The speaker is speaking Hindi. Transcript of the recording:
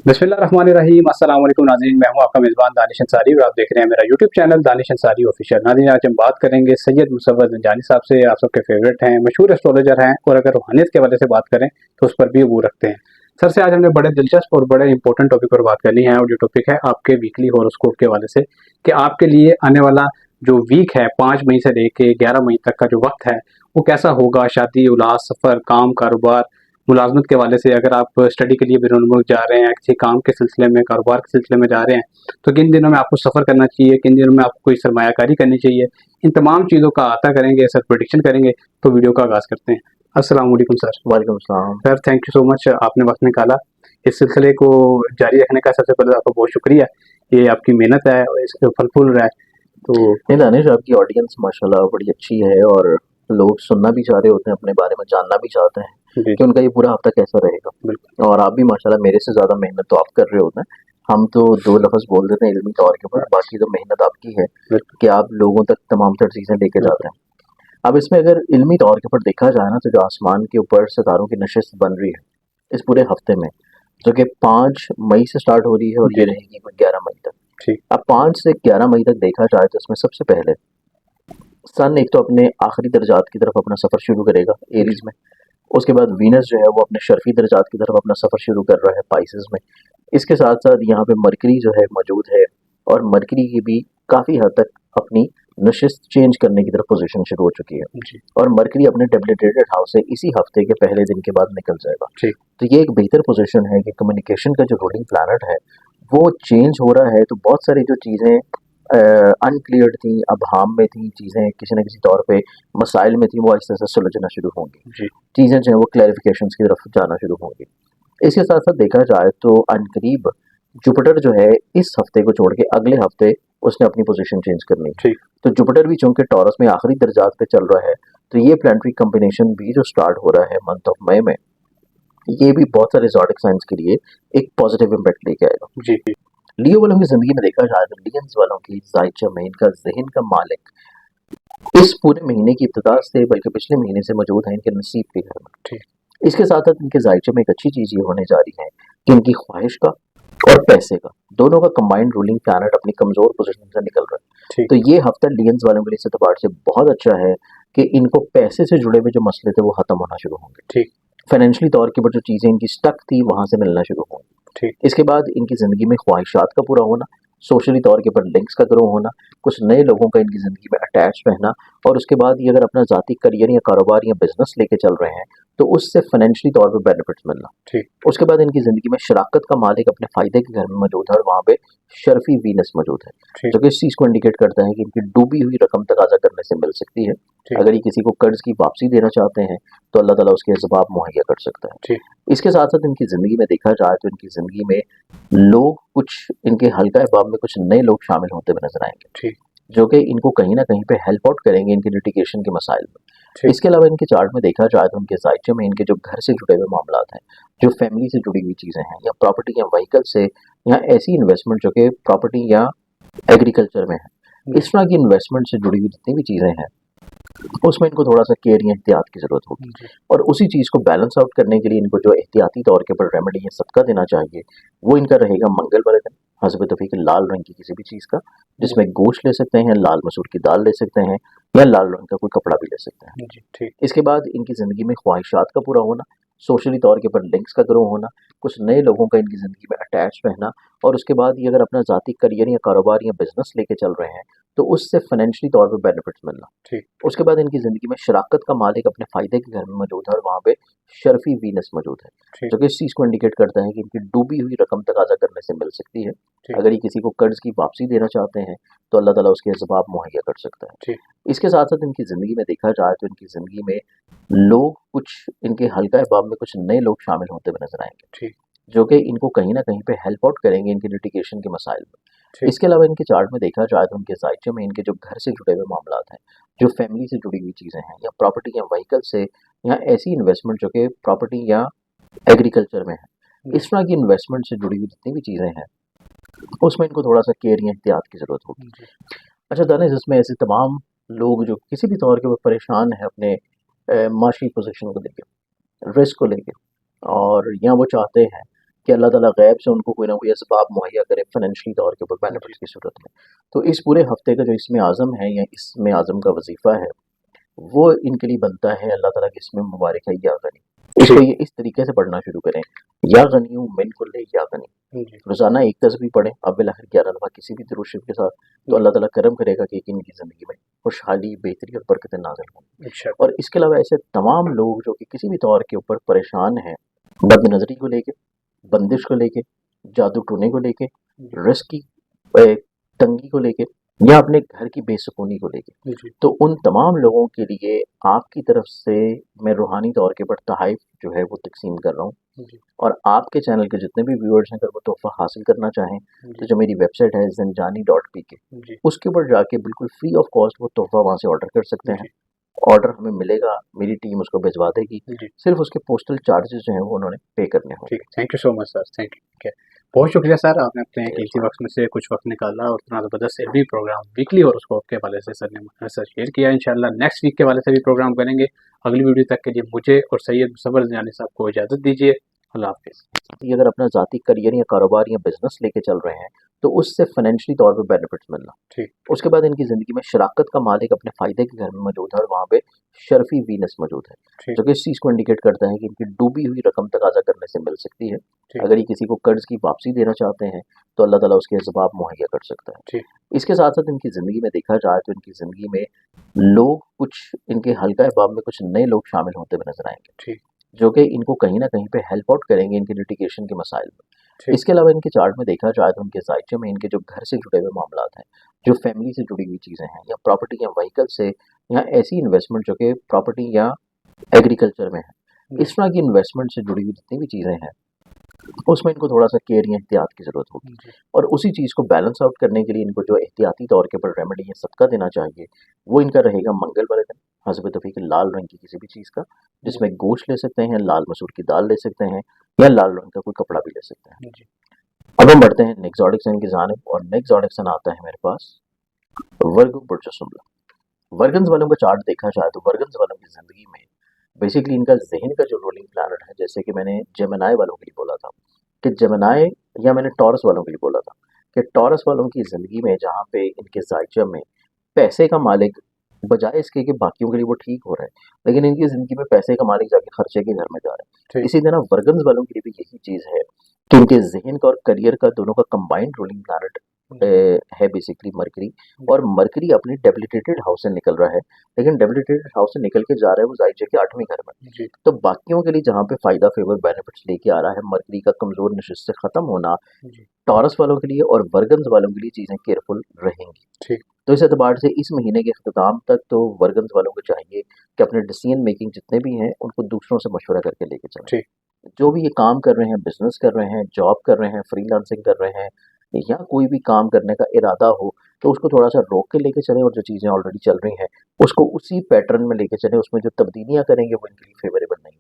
बिस्मिल्लाहिर्रहमानिर्रहीम। अस्सलाम वालेकुम नाज़रीन, मैं हूं आपका मेज़बान दानिश अंसारी और आप देख रहे हैं मेरा YouTube channel Danish Ansari official. नाज़रीन, आज हम बात करेंगे सैयद मुसव्वर ज़ंजानी साहब से। आप सबके फेवरेट हैं, मशहूर एस्ट्रोलॉजर हैं और अगर रूहानियत के हवाले से बात करें तो उस पर भी वो रखते हैं। सर से आज हमने बड़े दिलचस्प और बड़े इंपॉर्टेंट टॉपिक पर बात करनी है और जो टॉपिक है आपके वीकली हॉरोस्कोप के हवाले से कि आपके लिए आने वाला जो वीक है 5 मई से लेके 11 मई तक का जो वक्त है वो कैसा होगा। शादी, उलास, सफ़र, काम, कारोबार, मुलाजमत के हवाले से अगर आप स्टडी के लिए बैरून मुल्क जा रहे हैं, किसी काम के सिलसिले में, कारोबार के सिलसिले में जा रहे हैं, तो किन दिनों में आपको सफ़र करना चाहिए, किन दिनों में आपको कोई सरमायाकारी करनी चाहिए, इन तमाम चीज़ों का अहाता करेंगे सर, प्रेडिक्शन करेंगे। तो वीडियो का आगाज़ करते हैं। अस्सलाम वालेकुम सर। वालेकुम सलाम। Sir, thank you so much, आपने वक्त निकाला। इस सिलसिले को जारी रखने का सबसे पहले आपका बहुत शुक्रिया। ये आपकी मेहनत है और इसके फल फूल रहा है। तो नहीं दानिश, आपकी ऑडियंस माशाल्लाह बड़ी अच्छी है और लोग सुनना भी चाह रहे होते हैं, अपने बारे में जानना भी चाहते हैं जी, कि उनका ये पूरा हफ्ता कैसा रहेगा। बिल्कुल, और आप भी माशाल्लाह मेरे से ज़्यादा मेहनत तो आप कर रहे होते हैं। हम तो दो लफ्ज़ बोल देते हैं इल्मी तौर के ऊपर, बाकी तो मेहनत आपकी है बिल्कुल, कि आप लोगों तक तमाम तर चीज़ें लेके बिल्कुल। जाते हैं। अब इसमें अगर इल्मी तौर के ऊपर देखा जाए ना, तो जो आसमान के ऊपर सितारों की नशिस्त बन रही है इस पूरे हफ्ते में, जो कि 5 मई से स्टार्ट हो रही है और जी, ये रहेगी कोई 11 मई तक। ठीक, अब 5 से 11 मई तक देखा जाए तो इसमें सबसे पहले सन एक तो अपने आखिरी दर्जात की तरफ अपना सफ़र शुरू करेगा जी, एरीज में। उसके बाद वीनस जो है वो अपने शर्फी दर्जात की तरफ अपना सफ़र शुरू कर रहा है पाइसेस में। इसके साथ साथ यहाँ पे मरकरी जो है मौजूद है और मरकरी की भी काफ़ी हद तक अपनी नशिस्त चेंज करने की तरफ पोजीशन शुरू हो चुकी है। जी, और मरकरी अपने डेबिलिटेटेड हाउस से इसी हफ्ते के पहले दिन के बाद निकल जाएगा। ठीक, तो ये एक बेहतर पोजीशन है कि कम्युनिकेशन का जो रूलिंग प्लानट है वो चेंज हो रहा है। तो बहुत सारी जो चीज़ें अनक्लियर थी, अबहाम में थी, चीज़ें किसी न किसी तौर पे मसाइल में थी, वो आहिस्ता आहिस्ता सुलझना शुरू होंगी। जी, चीज़ें जो हैं वो क्लैरिफिकेशन की तरफ जाना शुरू होंगी। इसके साथ साथ देखा जाए तो अनकरीब जुपिटर जो है इस हफ्ते को छोड़ के अगले हफ्ते उसने अपनी पोजीशन चेंज करनी है। ठीक, तो जुपिटर भी चूंकि टॉरस में आखिरी दर्जात पे चल रहा है, तो ये प्लानिटरी कॉम्बिनेशन भी जो स्टार्ट हो रहा है मंथ ऑफ मई में, ये भी बहुत सारे ज़ोडिक साइंस के लिए एक पॉजिटिव इम्पैक्ट लेके आएगा। जी, जी, लियो वालों की ज़िंदगी में देखा जाए तो लियंस वालों की ज़ायचा में इनका ज़हन का मालिक इस पूरे महीने की इब्तिदा से बल्कि पिछले महीने से मौजूद है इनके नसीब के घर में। ठीक, इसके साथ साथ इनके ज़ायचे में एक अच्छी चीज़ ये होने जा रही है कि इनकी ख्वाहिश का और पैसे का दोनों का कंबाइंड रूलिंग प्लैनेट अपनी कमज़ोर पोजीशन से निकल रहा है। ठीक, तो ये हफ्ता लियंस वालों के लिए इस एतबार से बहुत अच्छा है कि इनको पैसे से जुड़े हुए जो मसले थे वो ख़त्म होना शुरू होंगे। ठीक, फाइनेंशियली तौर के ऊपर जो चीज़ें इनकी स्टक थी वहाँ से मिलना शुरू होंगी। ठीक, इसके बाद इनकी ज़िंदगी में ख्वाहिशात का पूरा होना, सोशली तौर के ऊपर लिंक्स का ग्रो होना, कुछ नए लोगों का इनकी ज़िंदगी में अटैच रहना और उसके बाद ये अगर अपना ज़ाती करियर या कारोबार या बिजनेस लेके चल रहे हैं तो उससे फाइनेंशियली तौर पर बेनिफिट्स मिलना। ठीक, उसके बाद इनकी ज़िंदगी में शराकत का मालिक अपने फ़ायदे के घर में मौजूद है और वहाँ पे शर्फी वीनस मौजूद है, ठीक, जो कि इस चीज़ को इंडिकेट करता है कि इनकी डूबी हुई रकम तकाजा करने से मिल सकती है। ठीक, अगर ये किसी को कर्ज की वापसी देना चाहते हैं तो अल्लाह ताला उसके असबाब मुहैया कर सकता है। ठीक, इसके साथ साथ इनकी ज़िंदगी में देखा जाए तो इनकी ज़िंदगी में लोग कुछ इनके हल्का अहबाब में कुछ नए लोग शामिल होते हुए नजर आएंगे, ठीक, जो कि इनको कहीं ना कहीं पे हेल्प आउट करेंगे इनके लिटिगेशन के मसाइल में। ठीक, इसके अलावा इनके चार्ट में देखा जाए तो उनके जायचे में इनके जो घर से जुड़े हुए मामला हैं, जो फैमिली से जुड़ी हुई चीज़ें हैं या प्रॉपर्टी या व्हीकल से या ऐसी इन्वेस्टमेंट जो कि प्रॉपर्टी या एग्रीकल्चर में है, जी, इस तरह की इन्वेस्टमेंट से जुड़ी हुई जितनी भी चीज़ें हैं उसमें इनको थोड़ा सा केयर या एहतियात की ज़रूरत होगी। जी, और उसी चीज़ को बैलेंस आउट करने के लिए इनको जो एहतियाती तौर के ऊपर रेमेडी या सदका देना चाहिए वो इनका रहेगा मंगल वाले दिन हसब तौफीक लाल रंग की किसी भी चीज़ का, जी, जिसमें गोश्त ले सकते हैं, लाल मसूर की दाल ले सकते हैं या लाल रंग का कोई कपड़ा भी ले सकते हैं। जी, ठीक, इसके बाद इनकी ज़िंदगी में ख्वाहिशात का पूरा होना, सोशली तौर के ऊपर लिंक्स का ग्रो होना, कुछ नए लोगों का इनकी ज़िंदगी में अटैच रहना और उसके बाद ये अगर अपना ज़ाती करियर या कारोबार या बिजनेस लेके चल रहे हैं तो उससे फाइनेंशियली तौर पर बेनिफिट्स मिलना। ठीक, उसके बाद इनकी ज़िंदगी में शराकत का मालिक अपने फ़ायदे के घर में मौजूद है और वहाँ पे शर्फी वीनस मौजूद है, ठीक, जो कि इस चीज़ को इंडिकेट करता है कि इनकी डूबी हुई रकम तकाजा करने से मिल सकती है। ठीक, अगर ये किसी को कर्ज की वापसी देना चाहते हैं तो अल्लाह ताला उसके असबाब मुहैया कर सकता है। ठीक, इसके साथ साथ इनकी ज़िंदगी में देखा जाए तो इनकी ज़िंदगी में लोग कुछ इनके हल्का अहबाब में कुछ नए लोग शामिल होते हुए नजर आएंगे, ठीक, जो कि इनको कहीं ना कहीं पे हेल्प आउट करेंगे इनके लिटिगेशन के मसाइल में। ठीक, इसके अलावा इनके चार्ट में देखा जाए तो उनके जायचे में इनके जो घर से जुड़े हुए मामला हैं, जो फैमिली से जुड़ी हुई चीज़ें हैं या प्रॉपर्टी या व्हीकल से या ऐसी इन्वेस्टमेंट जो कि प्रॉपर्टी या एग्रीकल्चर में है, जी, इस तरह की इन्वेस्टमेंट से जुड़ी हुई जितनी भी चीज़ें हैं उसमें इनको थोड़ा सा केयर या एहतियात की ज़रूरत होगी। जी, अच्छा दानिश, इसमें ऐसे तमाम लोग जो किसी भी तौर के वो परेशान है अपने माशी पोजीशन को लेके, रिस्क को लेके, और या वो चाहते हैं कि अल्लाह ताला गैब से उनको कोई ना कोई असबाब मुहैया करे फाइनेंशियली तौर के ऊपर बेनिफिट्स की सूरत में। तो इस पूरे हफ्ते का जो इसमें आज़म है या इसमें आज़म का वजीफ़ा है वो इनके लिए बनता है अल्लाह ताला की इसमें मुबारक है या गनी। इसको ये इस तरीके से पढ़ना शुरू करें, या गनी मिन कुल्ले या गनी। जी रोज़ाना एक तस्बीह पढ़ें अव्वल आखिर 11 दफ़ा किसी भी दुरूद शरीफ के साथ, तो अल्लाह ताला करम करेगा कि इनकी ज़िंदगी में खुशहाली, बेहतरी और बरकतें नाज़िल होंगी। अच्छा और इसके अलावा ऐसे तमाम लोग जो कि किसी भी तौर के ऊपर परेशान हैं, बदनज़री को लेके, बंदिश को लेके, जादू टोने को लेके, रिस्क की तंगी को लेके या अपने घर की बेसुकूनी को लेके, जी तो उन तमाम लोगों के लिए आपकी तरफ से मैं रूहानी तौर के ऊपर तोहफ़े जो है वो तक़सीम कर रहा हूँ। जी और आपके चैनल के जितने भी व्यूअर्स हैं अगर वो तोहफ़ा हासिल करना चाहें तो जो मेरी वेबसाइट है zinjani.pk, जी उसके ऊपर जाके बिल्कुल फ्री ऑफ कॉस्ट वो तोहफ़ा वहाँ से ऑर्डर कर सकते हैं। जी ऑर्डर हमें मिलेगा, मेरी टीम उसको भिजवा देगी, जी सिर्फ उसके पोस्टल चार्जेस जो हैं वो उन्होंने पे करने होंगे। ठीक, thank you so much sir, thank you. ठीक है, बहुत शुक्रिया सर, आपने अपने जी, कीमती वक्त में से कुछ वक्त निकाला और इतना ज़बरदस्त इल्मी प्रोग्राम वीकली हॉरोस्कोप के हवाले से सर ने हमारे साथ शेयर किया। इंशाल्लाह नेक्स्ट वीक के हवाले से भी प्रोग्राम करेंगे। अगली वीडियो तक के लिए मुझे और सैयद मुसव्वर ज़िंजानी साहब को इजाज़त दीजिए। अल्लाह हाफ़िज़। कि अगर अपना ज़ाती करियर या कारोबार या बिजनेस लेके चल रहे हैं तो उससे फाइनेंशियली तौर पे बेनिफिट्स मिलना। ठीक उसके बाद इनकी ज़िंदगी में शराकत का मालिक अपने फ़ायदे के घर में मौजूद है और वहाँ पे शर्फी वीनस मौजूद है, ठीक जो कि इस चीज़ को इंडिकेट करता है कि इनकी डूबी हुई रकम तकाजा करने से मिल सकती है। ठीक अगर ये किसी को कर्ज की वापसी देना चाहते हैं तो अल्लाह ताला उसके असबाब मुहैया कर सकता है। ठीक इसके साथ साथ इनकी ज़िंदगी में देखा जाए तो इनकी ज़िंदगी में लोग कुछ इनके हल्का अहबाब में कुछ नए लोग शामिल होते हुए नजर आएंगे, ठीक जो कि इनको कहीं ना कहीं पे हेल्प आउट करेंगे इनके लिटिगेशन के मसाइल में। ठीक इसके अलावा इनके चार्ट में देखा जाए तो इनके जायचे में इनके जो घर से जुड़े हुए मामला हैं, जो फैमिली से जुड़ी हुई चीज़ें हैं या प्रॉपर्टी या व्हीकल से या ऐसी इन्वेस्टमेंट जो कि प्रॉपर्टी या एग्रीकल्चर में है, इस तरह की इन्वेस्टमेंट से जुड़ी हुई जितनी भी चीज़ें हैं उसमें इनको थोड़ा सा केयर या एहतियात की ज़रूरत होगी। जी और उसी चीज़ को बैलेंस आउट करने के लिए इनको जो एहतियाती तौर के ऊपर रेमेडी या सदका देना चाहिए वो इनका रहेगा मंगल वाले दिन हसब तौफीक लाल रंग की किसी भी चीज़ का, जिसमें गोश्त ले सकते हैं, लाल मसूर की दाल ले सकते हैं या लाल रंग का कोई कपड़ा भी ले सकते हैं। जी अब हम बढ़ते हैं नेक्स्ट ऑडिक्सन की जानिब और नेक्स्ट ऑडिक्सन आता है मेरे पास वर्गो बुर्जसुमला। वर्गन्स वालों का चार्ट देखा जाए तो वर्गन्स वालों की ज़िंदगी में बेसिकली इनका जहन का जो रूलिंग प्लानट है, जैसे कि मैंने जेमिनाई वालों के लिए बोला था कि जेमिनाई, या मैंने टॉरस वालों के लिए बोला था कि टॉरस वालों की ज़िंदगी में जहाँ पे इनके जायचा में पैसे का मालिक बजाय इसके कि बाकियों के लिए वो ठीक हो रहा है, लेकिन इनकी ज़िंदगी में पैसे का मालिक जाके खर्चे के घर में जा रहा है। ठीक इसी तरह वर्गन्स वालों के लिए भी यही चीज़ है कि इनके जहन का और करियर का दोनों का कंबाइंड रूलिंग प्लानट है बेसिकली मरकरी। और मरकरी अपनी डेबिलिटेटेड हाउस से निकल रहा है, लेकिन डेबिलिटेटेड हाउस से निकल के जा रहा है वो जायचे के 8वें घर में। जी तो बाकियों के लिए जहाँ पे फायदा फेवर बेनिफिट्स लेके आ रहा है मरकरी का कमजोर नशिस्त से खत्म होना, जी टॉरस वालों के लिए और वर्गन्स वालों के लिए चीज़ें केयरफुल रहेंगी। ठीक तो इस एतबार से इस महीने के अख्ताम तक तो वर्गन्स वालों को चाहिए कि अपने डिसीजन मेकिंग जितने भी हैं उनको दूसरों से मशवरा करके लेके चलें। ठीक जो भी ये काम कर रहे हैं, बिजनेस कर रहे हैं, जॉब कर रहे हैं, फ्रीलांसिंग कर रहे हैं या कोई भी काम करने का इरादा हो, तो उसको थोड़ा सा रोक के लेके चलें और जो चीज़ें ऑलरेडी चल रही हैं उसको उसी पैटर्न में लेके चलें। उसमें जो तब्दीलियां करेंगे वो इनके लिए फेवरेबल नहीं